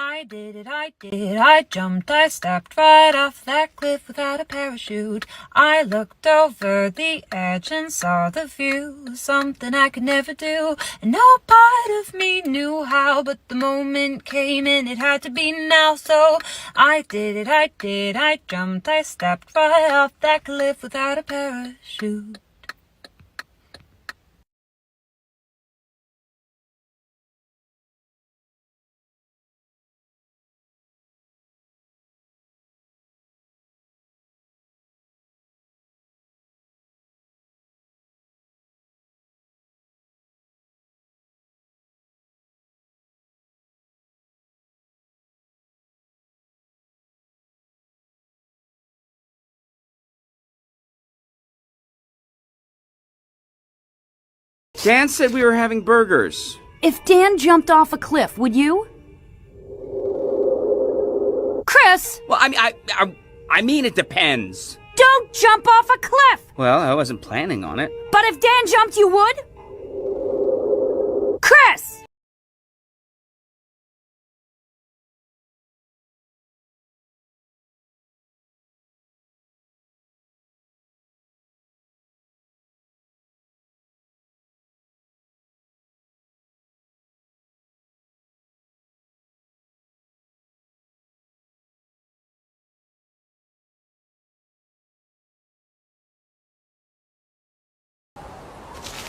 I did it, I jumped, I stepped right off that cliff without a parachute. I looked over the edge and saw the view, something I could never do. And no part of me knew how, but the moment came and it had to be now. So I did it, I jumped, I stepped right off that cliff without a parachute. Dan said we were having burgers. If Dan jumped off a cliff, would you? Chris! Well, I mean it depends. Don't jump off a cliff! Well, I wasn't planning on it. But if Dan jumped, you would? Chris!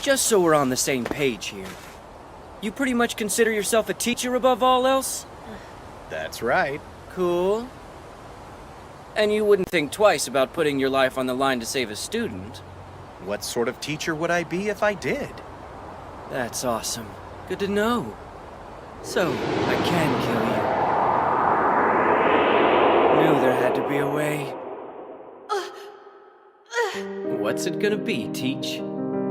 Just so we're on the same page here, you pretty much consider yourself a teacher above all else? That's right. Cool. And you wouldn't think twice about putting your life on the line to save a student? What sort of teacher would I be if I did? That's awesome. Good to know. So, I can kill you. Knew there had to be a way. What's it gonna be, Teach?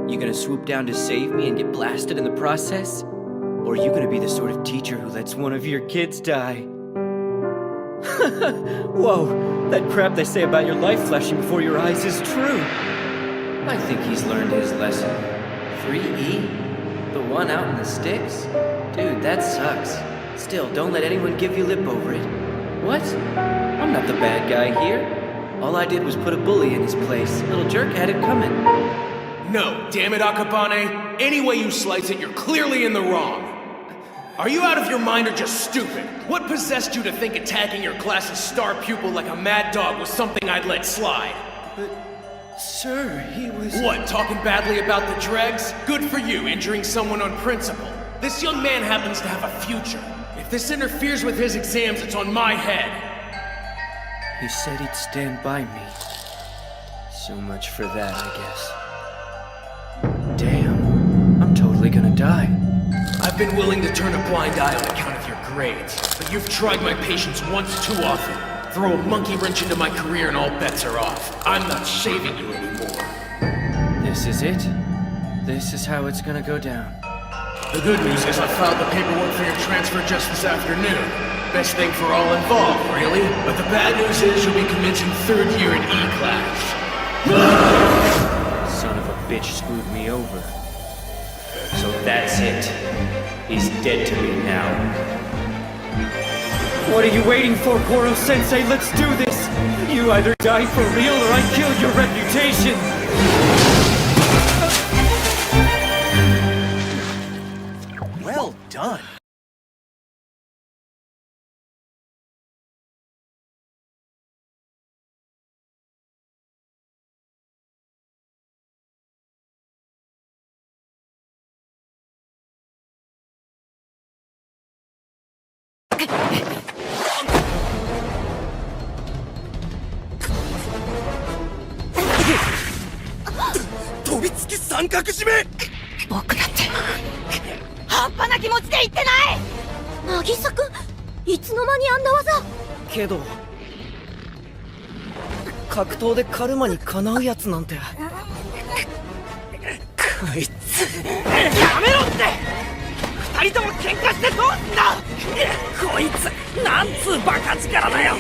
You gonna swoop down to save me and get blasted in the process? Or are you gonna be the sort of teacher who lets one of your kids die? Whoa, that crap they say about your life flashing before your eyes is true. I think he's learned his lesson. 3E? The one out in the sticks? Dude, that sucks. Still, don't let anyone give you lip over it. What? I'm not the bad guy here. All I did was put a bully in his place. Little jerk had it coming. No, damn it, Akabane. Any way you slice it, you're clearly in the wrong. Are you out of your mind or just stupid? What possessed you to think attacking your class's star pupil like a mad dog was something I'd let slide? But, sir, he was... What, talking badly about the dregs? Good for you, injuring someone on principle. This young man happens to have a future. If this interferes with his exams, it's on my head. He said he'd stand by me. So much for that, I guess. Damn, I'm totally gonna die. I've been willing to turn a blind eye on account of your grades, but you've tried my patience once too often. Throw a monkey wrench into my career and all bets are off. I'm not saving you anymore. This is it? This is how it's gonna go down. The good news is I filed the paperwork for your transfer just this afternoon. Best thing for all involved, really. But the bad news is you'll be commencing third year in E-class. Son of a bitch screwed me over. So that's it. He's dead to me now. What are you waiting for, Koro-sensei? Let's do this! You either die for real or I kill your reputation! Well done. Kedo, 格闘でカルマにかなうやつなんて。こいつ。やめろって！二人とも喧嘩してどうすんだ！こいつ、なんつうバカ力だよ！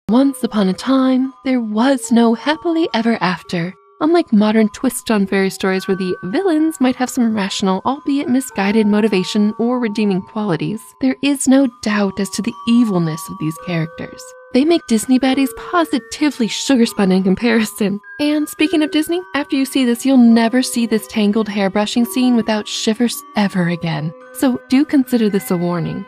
Once upon a time, there was no happily ever after. Unlike modern twists on fairy stories where the villains might have some rational, albeit misguided motivation or redeeming qualities, there is no doubt as to the evilness of these characters. They make Disney baddies positively sugar-spun in comparison. And speaking of Disney, after you see this, you'll never see this tangled hairbrushing scene without shivers ever again. So do consider this a warning.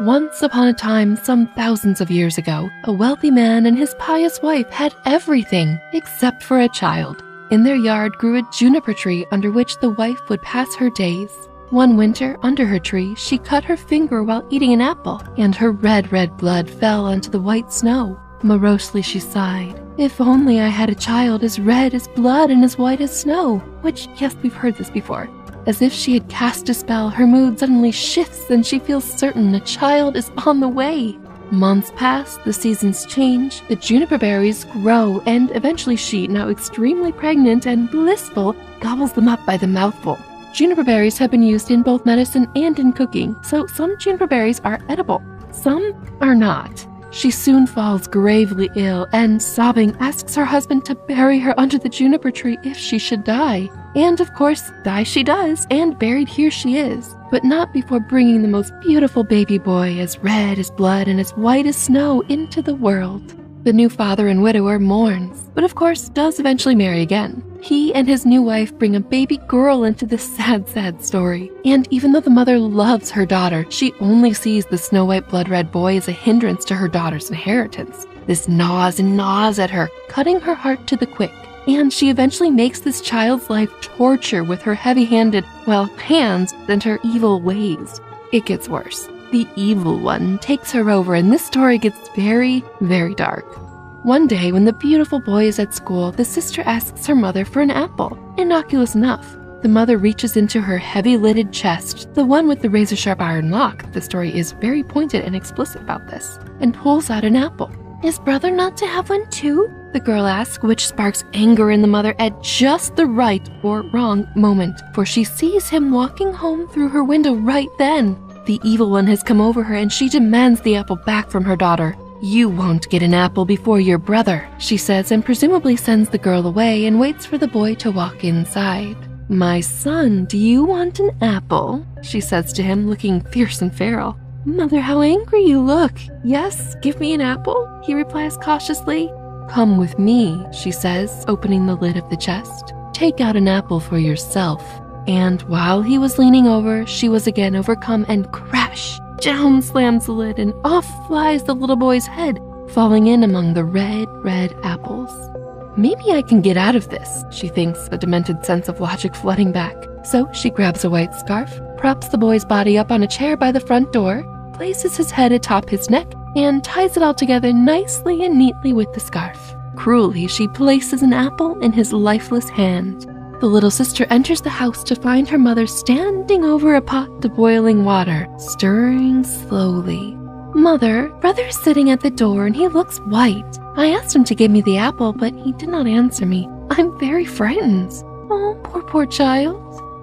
Once upon a time, some thousands of years ago, a wealthy man and his pious wife had everything except for a child. In their yard grew a juniper tree under which the wife would pass her days. One winter, under her tree, she cut her finger while eating an apple, and her red blood fell onto the white snow. Morosely she sighed, "If only I had a child as red as blood and as white as snow," which, yes, we've heard this before. As if she had cast a spell, her mood suddenly shifts and she feels certain a child is on the way. Months pass, the seasons change, the juniper berries grow, and eventually she, now extremely pregnant and blissful, gobbles them up by the mouthful. Juniper berries have been used in both medicine and in cooking, so some juniper berries are edible, some are not. She soon falls gravely ill and, sobbing, asks her husband to bury her under the juniper tree if she should die. And of course, die she does, and buried here she is, but not before bringing the most beautiful baby boy, as red as blood and as white as snow, into the world. The new father and widower mourns, but of course does eventually marry again. He and his new wife bring a baby girl into this sad story. And even though the mother loves her daughter, she only sees the snow white blood red boy as a hindrance to her daughter's inheritance. This gnaws and gnaws at her, cutting her heart to the quick. And she eventually makes this child's life torture with her heavy-handed, hands and her evil ways. It gets worse. The evil one takes her over, and this story gets very dark. One day, when the beautiful boy is at school, the sister asks her mother for an apple. Innocuous enough. The mother reaches into her heavy-lidded chest, the one with the razor-sharp iron lock, the story is very pointed and explicit about this, and pulls out an apple. "Is brother not to have one too?" the girl asks, which sparks anger in the mother at just the right or wrong moment, for she sees him walking home through her window right then. The evil one has come over her and she demands the apple back from her daughter. "You won't get an apple before your brother," she says, and presumably sends the girl away and waits for the boy to walk inside. "My son, do you want an apple?" she says to him, looking fierce and feral. "Mother, how angry you look." "Yes, give me an apple," he replies cautiously. "Come with me," she says, opening the lid of the chest. "Take out an apple for yourself." And while he was leaning over, she was again overcome, and crash! Down slams the lid and off flies the little boy's head, falling in among the red apples. Maybe I can get out of this, she thinks, a demented sense of logic flooding back. So she grabs a white scarf, props the boy's body up on a chair by the front door, places his head atop his neck, and ties it all together nicely and neatly with the scarf. Cruelly, she places an apple in his lifeless hand. The little sister enters the house to find her mother standing over a pot of boiling water, stirring slowly. "Mother, brother is sitting at the door and he looks white. I asked him to give me the apple, but he did not answer me. I'm very frightened." "Oh, poor child."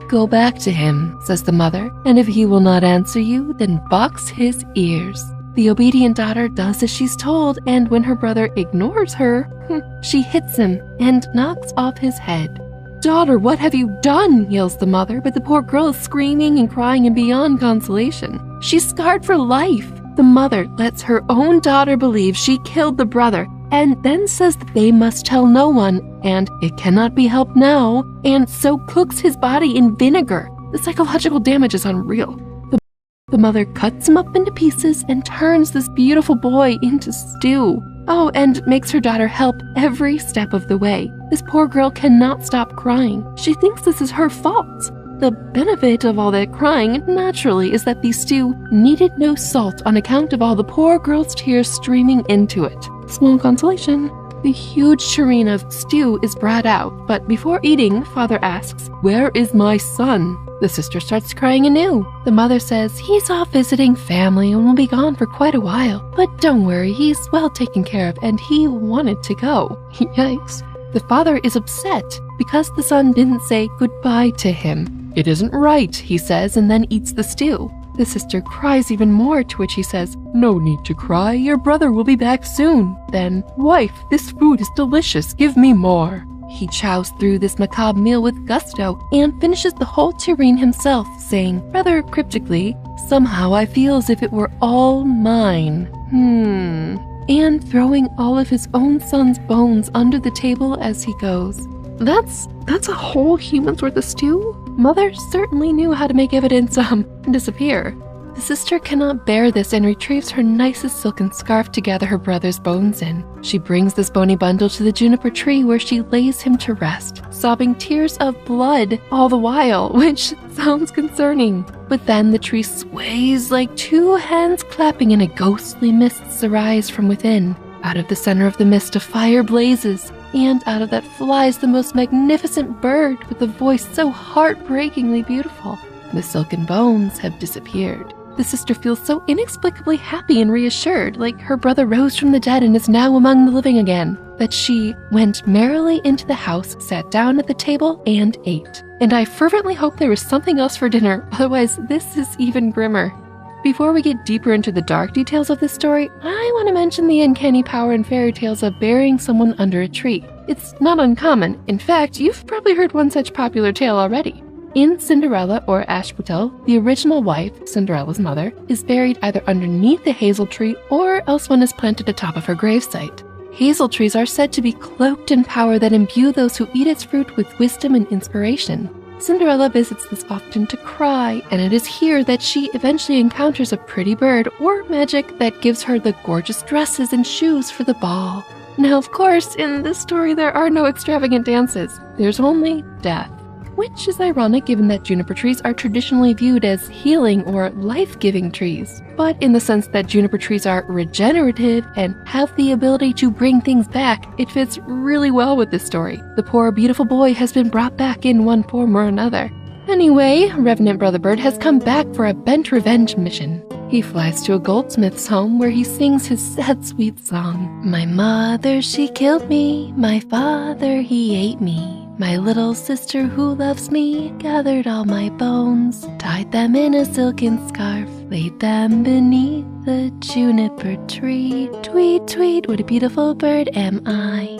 "Go back to him," says the mother, "and if he will not answer you, then box his ears." The obedient daughter does as she's told, and when her brother ignores her, she hits him and knocks off his head. "Daughter, what have you done?" yells the mother, but the poor girl is screaming and crying and beyond consolation. She's scarred for life. The mother lets her own daughter believe she killed the brother, and then says that they must tell no one, and it cannot be helped now, and so cooks his body in vinegar. The psychological damage is unreal. The mother cuts him up into pieces and turns this beautiful boy into stew. Oh, and makes her daughter help every step of the way. This poor girl cannot stop crying. She thinks this is her fault. The benefit of all that crying, naturally, is that the stew needed no salt on account of all the poor girl's tears streaming into it. Small consolation. The huge tureen of stew is brought out, but before eating, father asks, "Where is my son?" The sister starts crying anew. The mother says he's off visiting family and will be gone for quite a while, but don't worry, he's well taken care of and he wanted to go. Yikes. The father is upset because the son didn't say goodbye to him. "It isn't right," he says, and then eats the stew. The sister cries even more, to which he says, "No need to cry, your brother will be back soon." Then, "Wife, this food is delicious, give me more." He chows through this macabre meal with gusto and finishes the whole tureen himself, saying, rather cryptically, "Somehow I feel as if it were all mine. And throwing all of his own son's bones under the table as he goes. That's a whole human's worth of stew? Mother certainly knew how to make evidence, disappear. The sister cannot bear this and retrieves her nicest silken scarf to gather her brother's bones in. She brings this bony bundle to the juniper tree where she lays him to rest, sobbing tears of blood all the while, which sounds concerning. But then the tree sways like two hands clapping and a ghostly mists arise from within. Out of the center of the mist a fire blazes, and out of that flies the most magnificent bird with a voice so heartbreakingly beautiful. The silken bones have disappeared. The sister feels so inexplicably happy and reassured, like her brother rose from the dead and is now among the living again, that she went merrily into the house, sat down at the table, and ate. And I fervently hope there was something else for dinner, otherwise this is even grimmer. Before we get deeper into the dark details of this story, I want to mention the uncanny power in fairy tales of burying someone under a tree. It's not uncommon. In fact, you've probably heard one such popular tale already. In Cinderella or Ashbuttel, the original wife, Cinderella's mother, is buried either underneath the hazel tree or else one is planted atop of her gravesite. Hazel trees are said to be cloaked in power that imbue those who eat its fruit with wisdom and inspiration. Cinderella visits this often to cry, and it is here that she eventually encounters a pretty bird or magic that gives her the gorgeous dresses and shoes for the ball. Now, of course, in this story there are no extravagant dances. There's only death. Which is ironic given that juniper trees are traditionally viewed as healing or life-giving trees. But in the sense that juniper trees are regenerative and have the ability to bring things back, it fits really well with this story. The poor beautiful boy has been brought back in one form or another. Anyway, Revenant Brother Bird has come back for a bent revenge mission. He flies to a goldsmith's home where he sings his sad, sweet song. My mother, she killed me. My father, he ate me. My little sister who loves me gathered all my bones, tied them in a silken scarf, laid them beneath the juniper tree. Tweet, tweet, what a beautiful bird am I.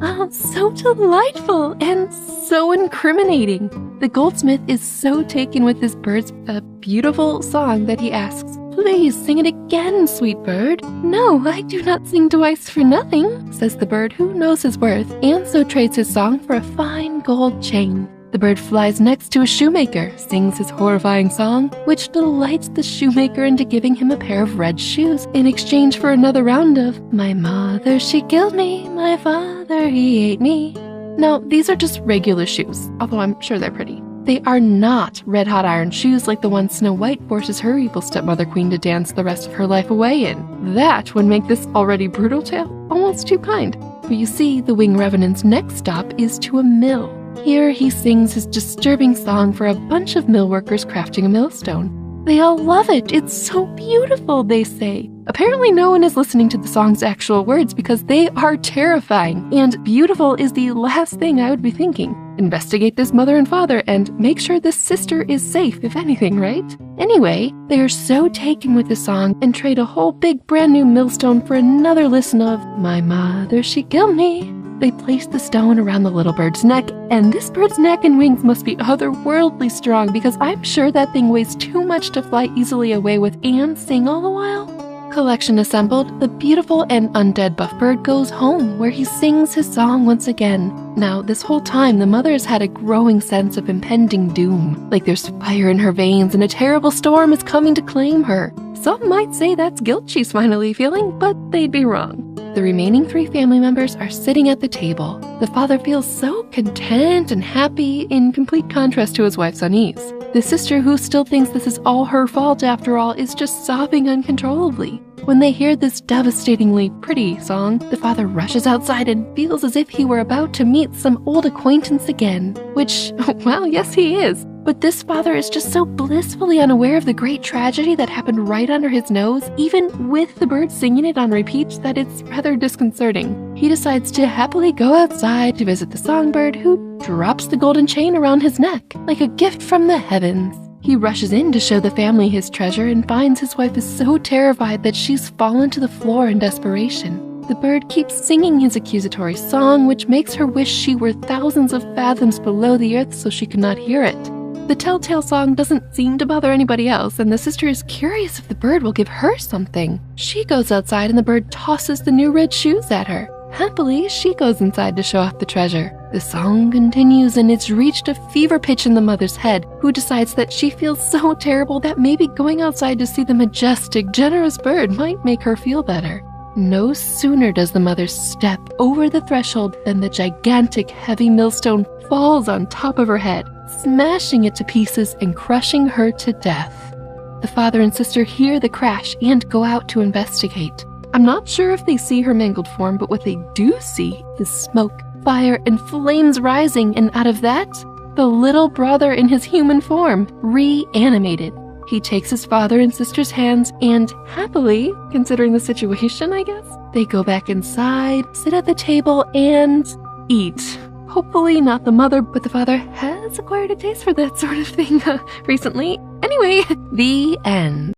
Oh, so delightful and so incriminating. The goldsmith is so taken with this bird's beautiful song that he asks, "Please sing it again, sweet bird." "No, I do not sing twice for nothing," says the bird, who knows his worth, and so trades his song for a fine gold chain. The bird flies next to a shoemaker, sings his horrifying song, which delights the shoemaker into giving him a pair of red shoes in exchange for another round of "My mother, she killed me, my father, he ate me." Now, these are just regular shoes, although I'm sure they're pretty. They are not red-hot iron shoes like the ones Snow White forces her evil stepmother queen to dance the rest of her life away in. That would make this already brutal tale almost too kind. For you see, the Winged Revenant's next stop is to a mill. Here he sings his disturbing song for a bunch of mill workers crafting a millstone. They all love it. It's so beautiful, they say. Apparently no one is listening to the song's actual words because they are terrifying, and beautiful is the last thing I would be thinking. Investigate this mother and father and make sure this sister is safe, if anything, right? Anyway, they are so taken with the song and trade a whole big brand new millstone for another listen of "My mother, she killed me." They place the stone around the little bird's neck, and this bird's neck and wings must be otherworldly strong because I'm sure that thing weighs too much to fly easily away with and sing all the while. Collection assembled, the beautiful and undead buff bird goes home, where he sings his song once again. Now, this whole time, the mother has had a growing sense of impending doom, like there's fire in her veins and a terrible storm is coming to claim her. Some might say that's guilt she's finally feeling, but they'd be wrong. The remaining 3 family members are sitting at the table. The father feels so content and happy, in complete contrast to his wife's unease. The sister, who still thinks this is all her fault after all, is just sobbing uncontrollably. When they hear this devastatingly pretty song, the father rushes outside and feels as if he were about to meet some old acquaintance again. Which, well, yes he is. But this father is just so blissfully unaware of the great tragedy that happened right under his nose, even with the bird singing it on repeat, that it's rather disconcerting. He decides to happily go outside to visit the songbird, who drops the golden chain around his neck, like a gift from the heavens. He rushes in to show the family his treasure and finds his wife is so terrified that she's fallen to the floor in desperation. The bird keeps singing his accusatory song, which makes her wish she were thousands of fathoms below the earth so she could not hear it. The telltale song doesn't seem to bother anybody else, and the sister is curious if the bird will give her something. She goes outside and the bird tosses the new red shoes at her. Happily, she goes inside to show off the treasure. The song continues and it's reached a fever pitch in the mother's head, who decides that she feels so terrible that maybe going outside to see the majestic, generous bird might make her feel better. No sooner does the mother step over the threshold than the gigantic heavy millstone falls on top of her head, smashing it to pieces and crushing her to death. The father and sister hear the crash and go out to investigate. I'm not sure if they see her mangled form, but what they do see is smoke, fire, and flames rising, and out of that, the little brother in his human form, reanimated. He takes his father and sister's hands and, happily, considering the situation, I guess, they go back inside, sit at the table, and eat. Hopefully not the mother, but the father has acquired a taste for that sort of thing recently. Anyway, the end.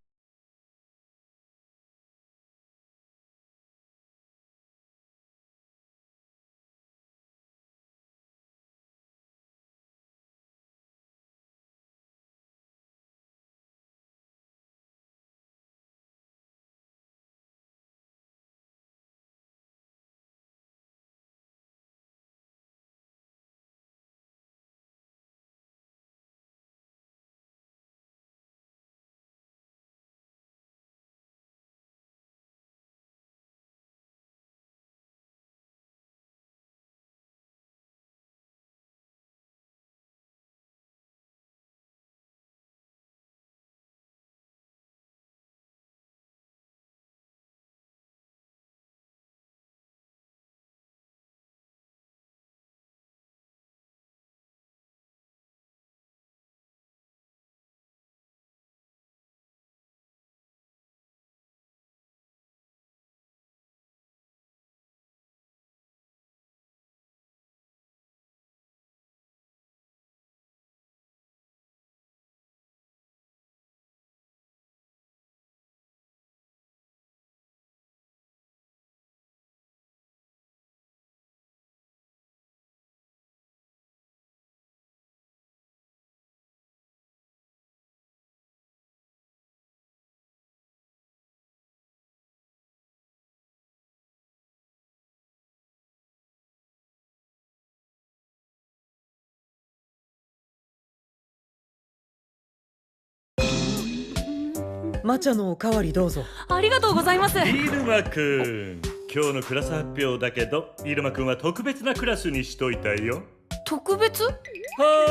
抹茶のおかわりどうぞ。ありがとうございます。イルマくん、今日のクラス発表だけど、イルマくんは特別なクラスにしといたよ。特別？ほ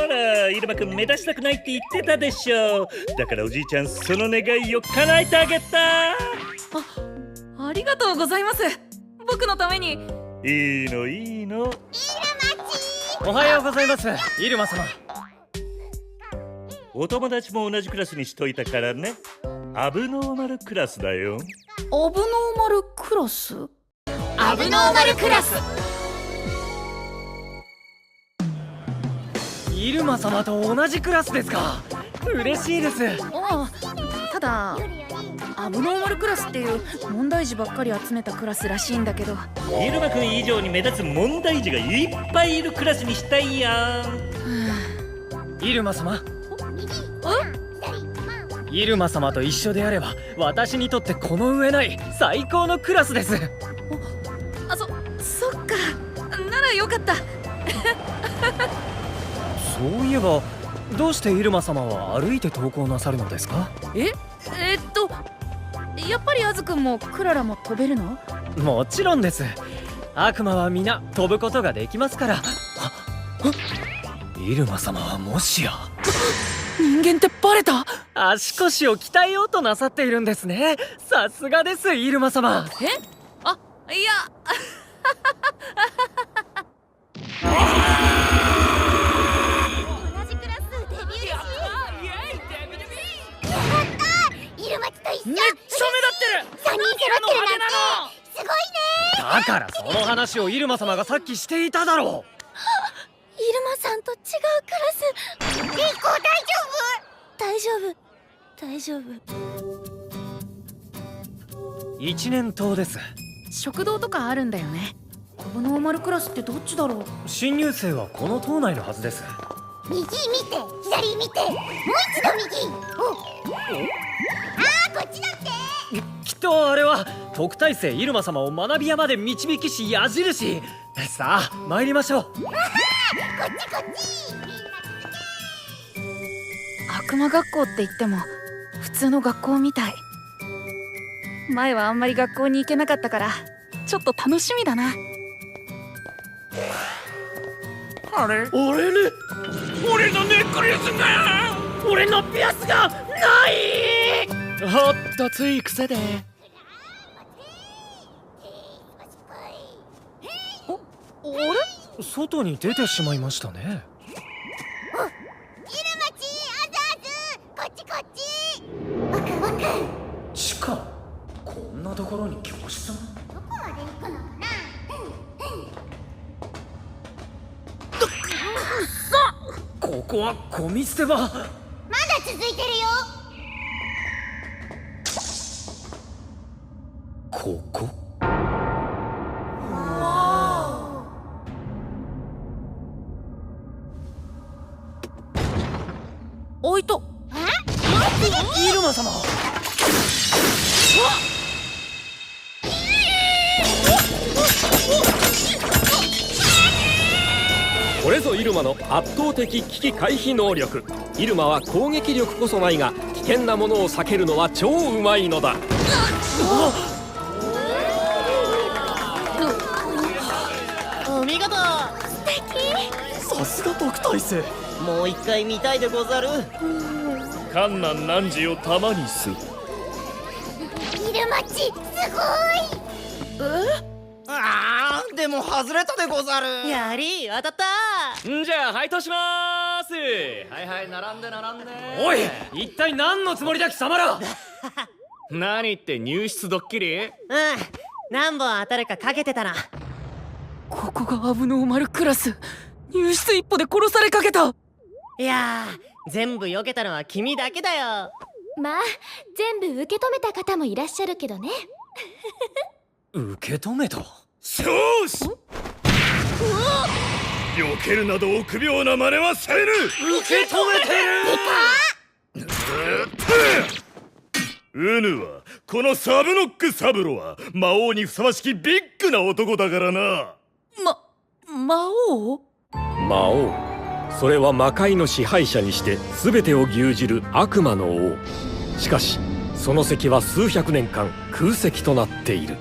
ら、イルマくん目立ちたくないって言ってたでしょ。だからおじいちゃんその願いを叶えてあげた。ありがとうございます。僕のために。いいのいいの。おはようございます、イルマ様。お友達も同じクラスにしといたからね。アブノーマルクラスだよ。アブノーマルクラス？アブノーマルクラス。イルマ様と同じクラスですか。嬉しいです。ああ、ただアブノーマルクラスっていう問題児ばっかり集めたクラスらしいんだけど。イルマくん以上に目立つ問題児がいっぱいいるクラスにしたいやん。イルマ様、イルマ様と一緒であれば私にとってこの上ない最高のクラスです。そっか、ならよかった。そういえばどうしてイルマ様は歩いて登校なさるのですか？やっぱりアズくんもクララも飛べるの？もちろんです。悪魔は皆飛ぶことができますから。イルマ様はもしや人間ってバレた？足腰を鍛えようとなさっているんですね。さすがです、イルマ様。いや同じクラスデビューし。やったー、イルマチと一緒。めっちゃ目立ってる。3人揃ってるなんてすごいね。だからその話をイルマ様がさっきしていただろう。イルマさんと違うクラス。リコ大丈夫？大丈丈夫。一年島です。食堂とかあるんだよね。このノーマルクラスってどっちだろう。新入生はこの島内のはずです。右見て、左見て、もう一度右。こっちだって。きっとあれは特待生入間様を学び屋まで導きし矢印。さあ参りましょう。こっちこっち。悪魔学校って言っても普通の学校みたい。前はあんまり学校に行けなかったからちょっと楽しみだな。あれ俺ね、俺のネックレスが、俺のピアスがない。ほっとつい癖で。あれ、外に出てしまいましたね。イルマチ、あざあず、こっちこっち。ワクワク。地下、こんなところに教室が。どこまで行くのかな。ここはゴミ捨て場。まだ続いてるよ。ここ。おいと。入間様。これぞ入間の圧倒的危機回避能力。入間は攻撃力こそないが危険なものを避けるのは超うまいのだ。お見事。素敵。さすが特待生。もう一回見たいでござる。観難汝を玉にす。イルマチ、すごい。ああ、でも外れたでござる。やり当たった。んじゃあ配当しまーす。はいはい、並んで並んで。おい、一体何のつもりだ貴様ら。何って入室ドッキリ？何本当たるかかけてたな。ここがアブノーマルクラス。入室一歩で殺されかけた。いやー、全部避けたのは君だけだよ。まあ、全部受け止めた方もいらっしゃるけどね。受け止めた。そうし。避けるなど臆病な真似はせぬ。受け止めてる。うぬはこのサブノックサブロは魔王にふさわしきビッグな男だからな。魔王？魔王、それは魔界の支配者にして全てを牛耳る悪魔の王。しかしその席は数百年間空席となっている。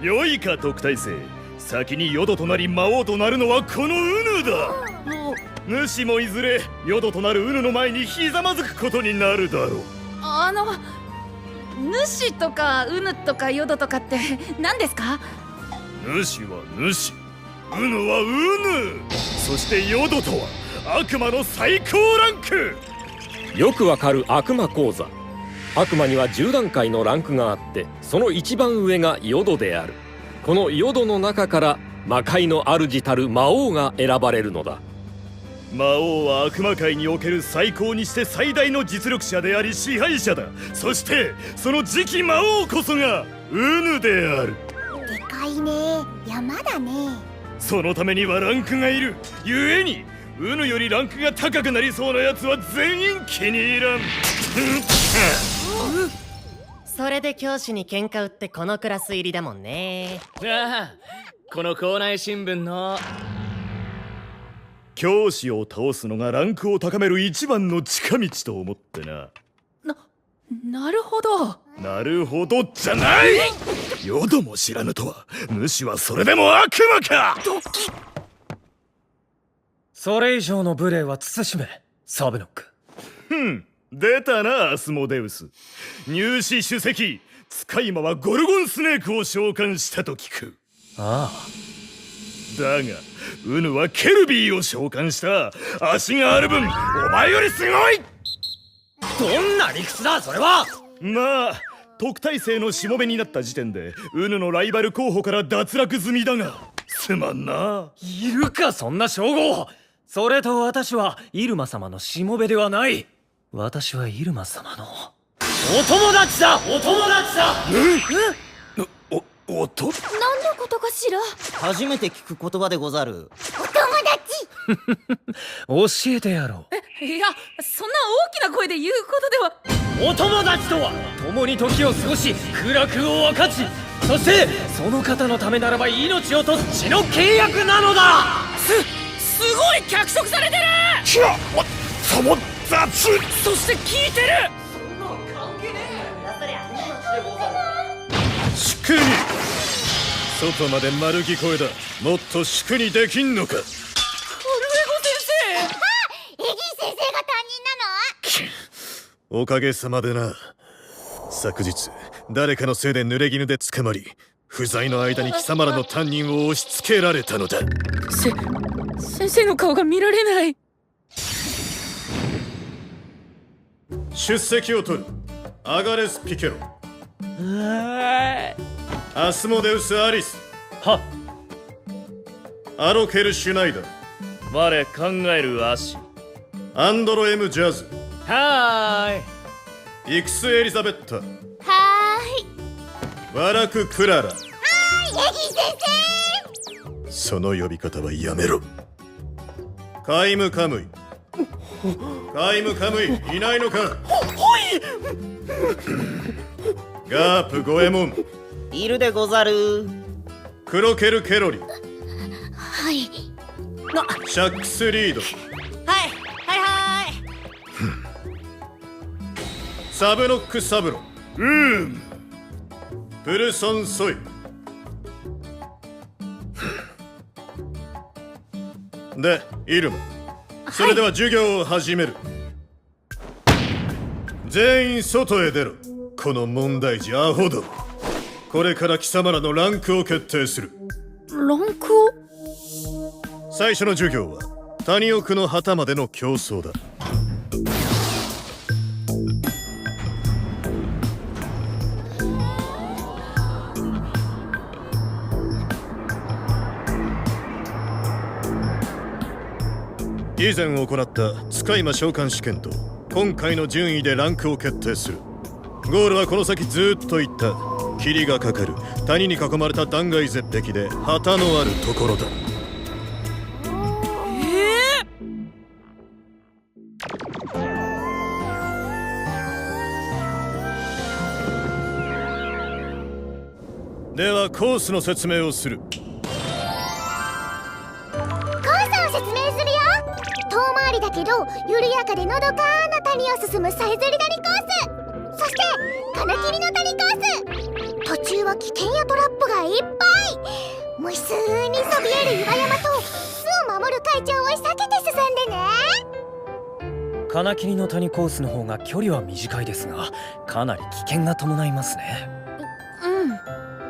良いか特待生、先に淀となり魔王となるのはこのうぬだ。主もいずれ淀となるうぬの前にひざまずくことになるだろう。主とかうぬとかヨドとかって何ですか？主は主、うぬはうぬ、そしてヨドとは悪魔の最高ランク。よくわかる悪魔講座。悪魔には10段階のランクがあって、その一番上がヨドである。このヨドの中から魔界の主たる魔王が選ばれるのだ。魔王は悪魔界における最高にして最大の実力者であり支配者だ。そしてその次期魔王こそがうぬである。でかいね。山だね。そのためにはランクがいる。ゆえにうぬよりランクが高くなりそうなやつは全員気に入らん。それで教師に喧嘩売ってこのクラス入りだもんね。ああ、この校内新聞の教師を倒すのがランクを高める一番の近道と思ってな。なるほど。なるほどじゃない。ヨドも知らぬとは、主はそれでも悪魔か。それ以上の無礼は慎め、サブノック。出たな、アスモデウス。入試首席、使い魔はゴルゴンスネークを召喚したと聞く。ああ。だがウヌはケルビーを召喚した。足がある分お前よりすごい。どんな理屈だそれは。まあ特待生のしもべになった時点でウヌのライバル候補から脱落済みだが、すまんな。いるかそんな称号。それと私は入間様のしもべではない。私はイルマ様のお友達だ。お友達だ。音？何のことかしら。初めて聞く言葉でござる。お友達。教えてやろう。いや、そんな大きな声で言うことでは。お友達とは共に時を過ごし苦楽を分かち、そしてその方のためならば命を落とす血の契約なのだ。すごい脚色されてる。その雑。そして聞いてる。祝に外まで丸聞こえだ。もっと祝にできんのか。ホルエゴ先あ、エギー先生が担任なの？おかげさまでな。昨日誰かのせいで濡れ衣で捕まり、不在の間に貴様らの担任を押し付けられたのだ。先生の顔が見られない。出席を取る。アガレス・ピケロ、アスモデウス・アリス、はアロケル・シュナイダー、我考える足。アンドロ・エム・ジャズ、はーい。イクス・エリザベッタ、はーい。ワラク・クララ。エギー先生。その呼び方はやめろ。カイム・カムイ、カイム・カムイいないのか。ガープ・ゴエモン、いるでござる。クロケル・ケロリ、はい。シャックス・リード、はい。サブノック・サブロ、プルソン・ソイ。で、イルマ、それでは授業を始める。全員外へ出ろ。この問題児アホども。これから貴様らのランクを決定する。ランクを？最初の授業は谷奥の旗までの競争だ。以前行った使い魔召喚試験と今回の順位でランクを決定する。ゴールはこの先ずっと行った霧がかかる谷に囲まれた断崖絶壁で旗のあるところだ。ではコースの説明をする。コースを説明するよ。遠回りだけど緩やかでのどかな谷を進むさえずり谷コース、そして金切りの谷コース。途中は危険やトラップがいっぱい。無数にそびえる岩山と巣を守る会長を避けて進んでね。金切りの谷コースの方が距離は短いですが、かなり危険が伴いますね。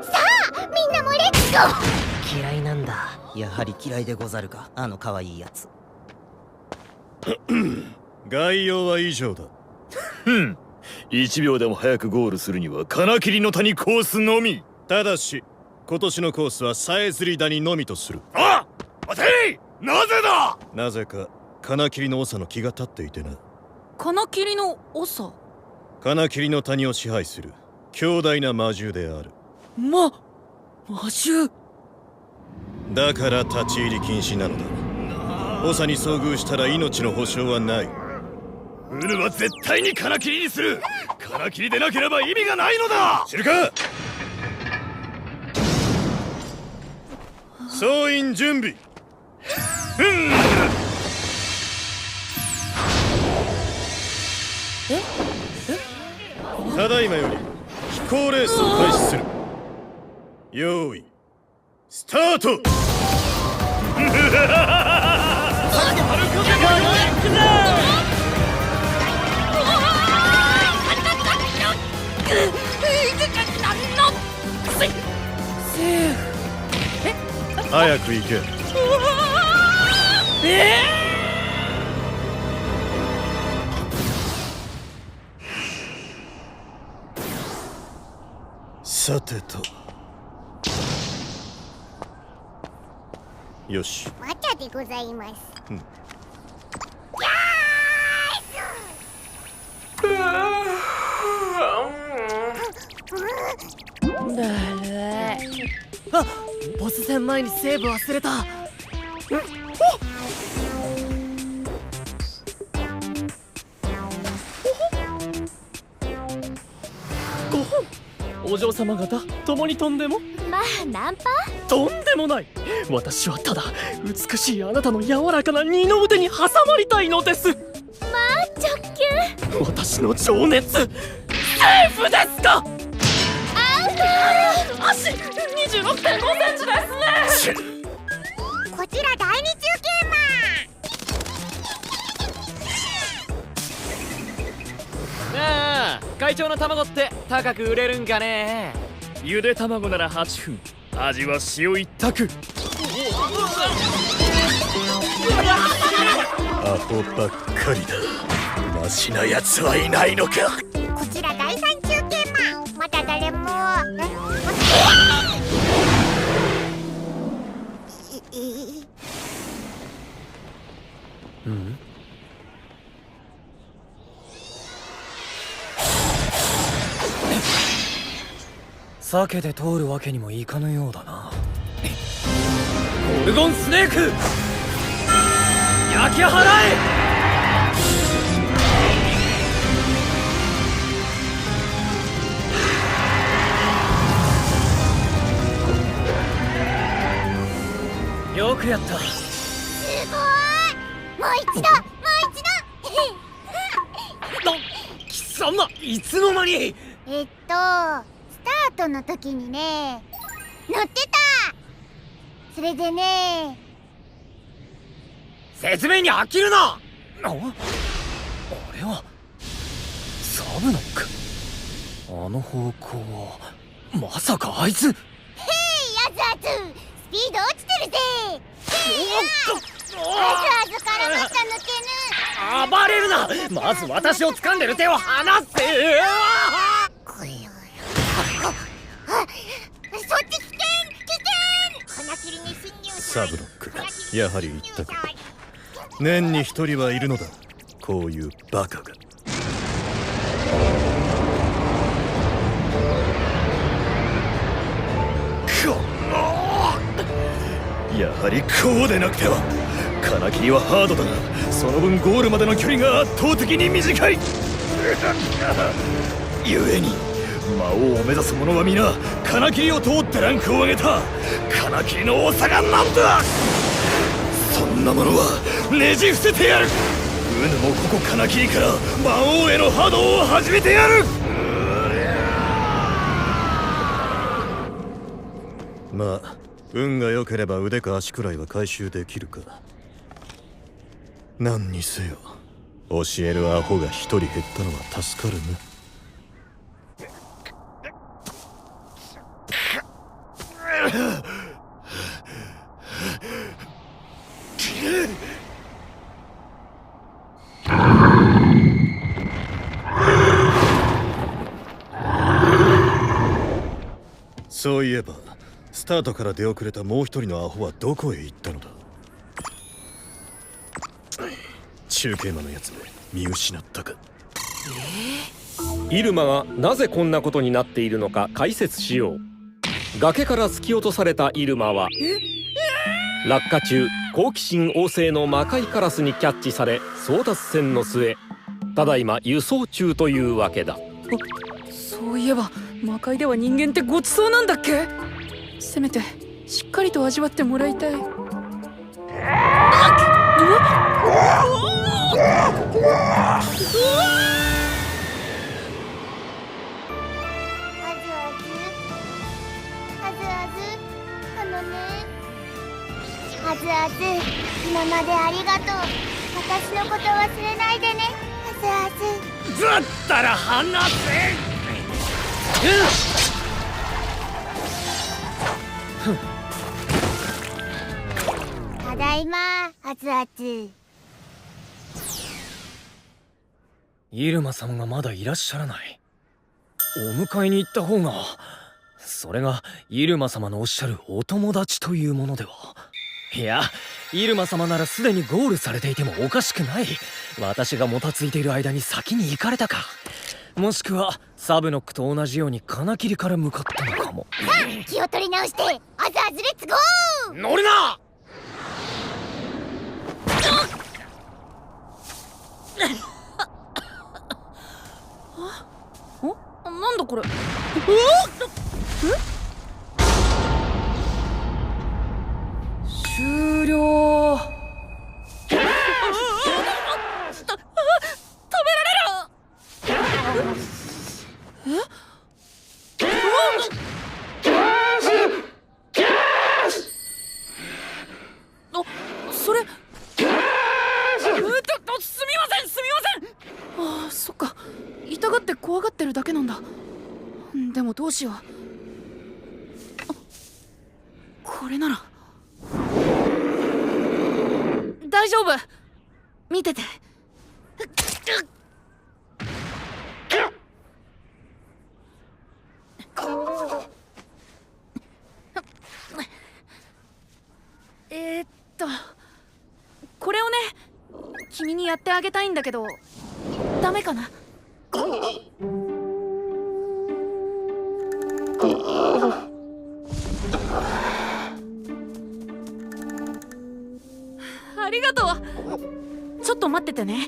さあみんなもレッツゴー。嫌いなんだ。やはり嫌いでござるか、あの可愛いやつ。概要は以上だ。1秒でも早くゴールするには金切りの谷コースのみ。ただし今年のコースはさえずり谷のみとする。あ、待てい。なぜだ。なぜか金切りの長の気が立っていてな。金切りの長？金切りの谷を支配する強大な魔獣である。魔獣だから立ち入り禁止なのだ。長に遭遇したら命の保証はない。ウヌは絶対に金切りにする。金切りでなければ意味がないのだ。知るか。総員準備。ただいまより飛行レースを開始する。用意スタート。早く行け。さてと。よし。またでございます。あ、ボス戦前にセーブ忘れた。お嬢様方、共に飛んでも。まあナンパ？とんでもない。私はただ美しいあなたの柔らかな二の腕に挟まりたいのです。まあ直球。私の情熱セーフですか？アウト。足 26.5 センチですね。こちら第二中継なあ、会長の卵って高く売れるんかね。ゆで卵なら8分、味は塩一択。アホばっかりだ。マシなやつはいないのか。こちら第三中継まだ誰も。うん。避けて通るわけにもいかぬようだな。ゴルゴンスネーク焼き払え。よくやった。すごい。もう一度貴様、いつの間に。スタートの時にね乗ってた。それでね。説明に飽きるな。あれはサブノック。あの方向はまさかあいつ。へいやつスピード落ちてるぜ。やつからまた抜けぬ。暴れるな。まず私を掴んでる手を離せ。そっち危険。金切りに侵入サブロック、やはり言ったか。年に一人はいるのだ、こういうバカが。やはりこうでなくては。金切りはハードだが、その分ゴールまでの距離が圧倒的に短い。故に魔王を目指す者は皆金切りを通ってランクを上げた。金切りの多さがなんだ。そんなものはねじ伏せてやる。ウヌもここ金切りから魔王への波動を始めてやる。まあ運が良ければ腕か足くらいは回収できるか。何にせよ教えるアホが一人減ったのは助かるな。そういえばスタートから出遅れたもう一人のアホはどこへ行ったのだ。中継魔のやつめ見失ったか。イルマがなぜこんなことになっているのか解説しよう。崖から突き落とされたイルマは落下中好奇心旺盛の魔界カラスにキャッチされ争奪戦の末ただいま輸送中というわけだ。そういえば魔界では人間ってごちそうなんだっけ。せめてしっかりと味わってもらいたい。あずあず、今までありがとう。私のこと忘れないでね、あずあず。だったら離せ。ただいま、あずあず。イルマ様がまだいらっしゃらない。お迎えに行った方が。それがイルマ様のおっしゃるお友達というものでは。いや、イルマ様ならすでにゴールされていてもおかしくない。私がもたついている間に先に行かれたか。もしくはサブノックと同じように金切りから向かったのかも。さあ気を取り直して、アズアズレッツゴー。乗るな。なんだこれ。終了。食べられる。それ。すみません。ああ、そっか。痛がって怖がってるだけなんだ。でもどうしよう。これなら大丈夫。見てて。これをね、君にやってあげたいんだけど、ダメかな？ありがとう。ちょっと待っててね。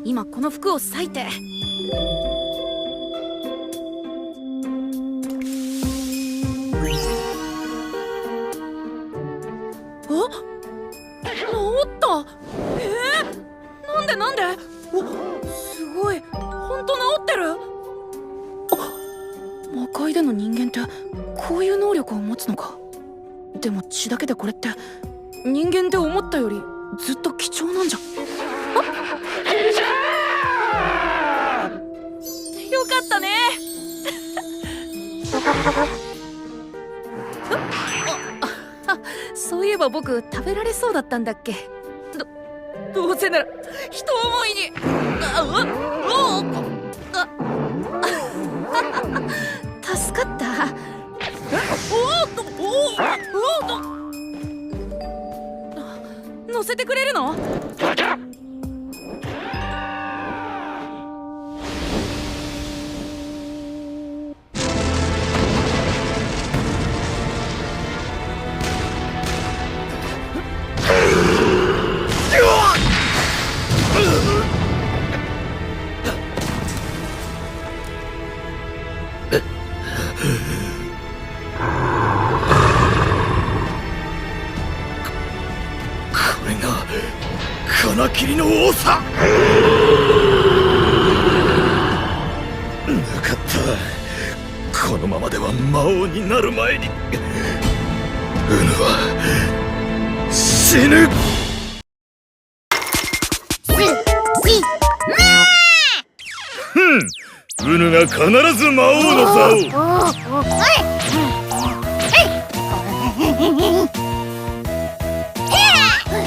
今この服を裂いて。治った。なんで？すごい。ほんと治ってる。魔界での人間ってこういう能力を持つのか。でも血だけでこれって人間で思ったよりずっと貴重なんじゃ。よかったね。そういえば僕食べられそうだったんだっけ。どうせなら人思いに。助かった。乗せてくれるの？金切りの多さ。なかった。このままでは魔王になる前にウヌは死ぬ。ウヌが必ず魔王の座を。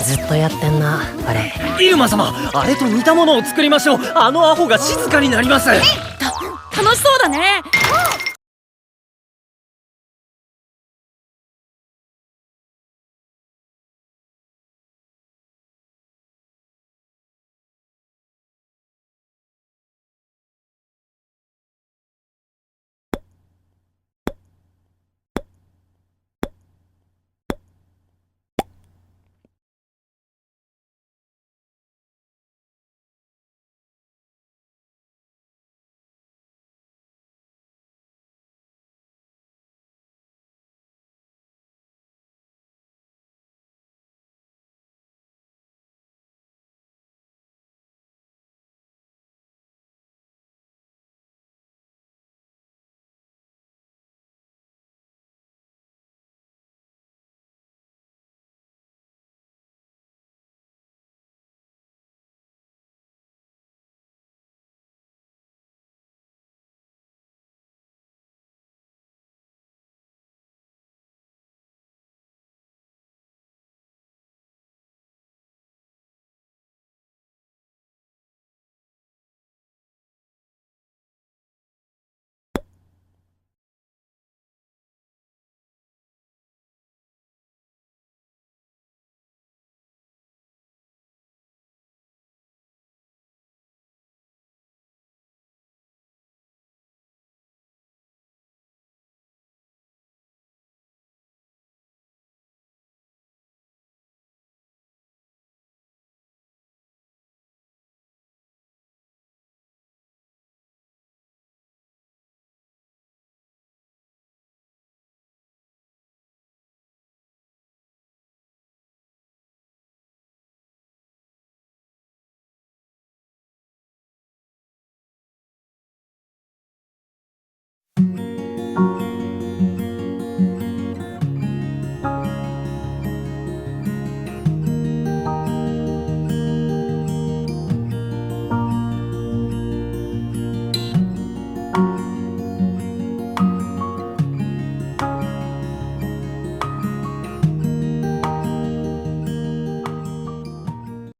ずっとやってんな、あれ。イルマ様、あれと似たものを作りましょう。あのアホが静かになります。楽しそうだね。